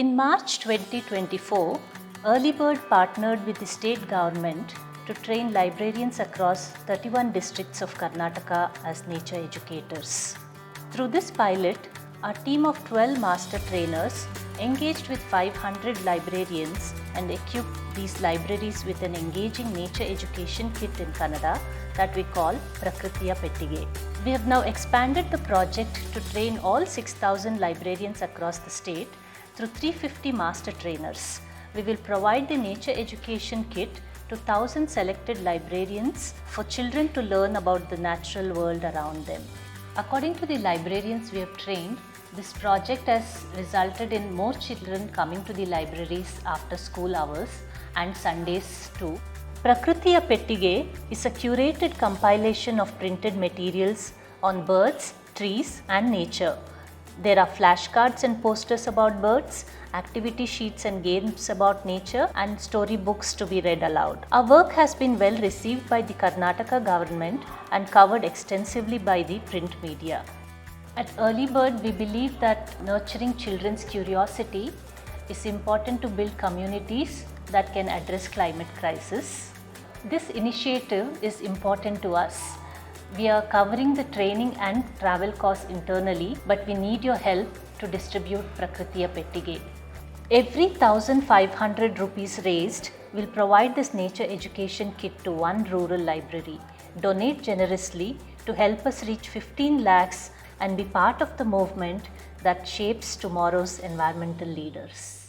In March 2024, Earlybird partnered with the state government to train librarians across 31 districts of Karnataka as nature educators. Through this pilot, our team of 12 master trainers engaged with 500 librarians and equipped these libraries with an engaging nature education kit in Kannada that we call Prakrutiye Pettige. We have now expanded the project to train all 6,000 librarians across the state through 350 master trainers. We will provide the nature education kit to 1,000 selected librarians for children to learn about the natural world around them. According to the librarians we have trained, this project has resulted in more children coming to the libraries after school hours and Sundays too. Prakrutiye Pettige is a curated compilation of printed materials on birds, trees and nature. There are flashcards and posters about birds, activity sheets and games about nature, and storybooks to be read aloud. Our work has been well received by the Karnataka government and covered extensively by the print media. At Earlybird, we believe that nurturing children's curiosity is important to build communities that can address climate crisis. This initiative is important to us. We are covering the training and travel costs internally, but we need your help to distribute Prakrutiye Pettige. Every 1,500 rupees raised will provide this nature education kit to one rural library. Donate generously to help us reach 15 lakhs and be part of the movement that shapes tomorrow's environmental leaders.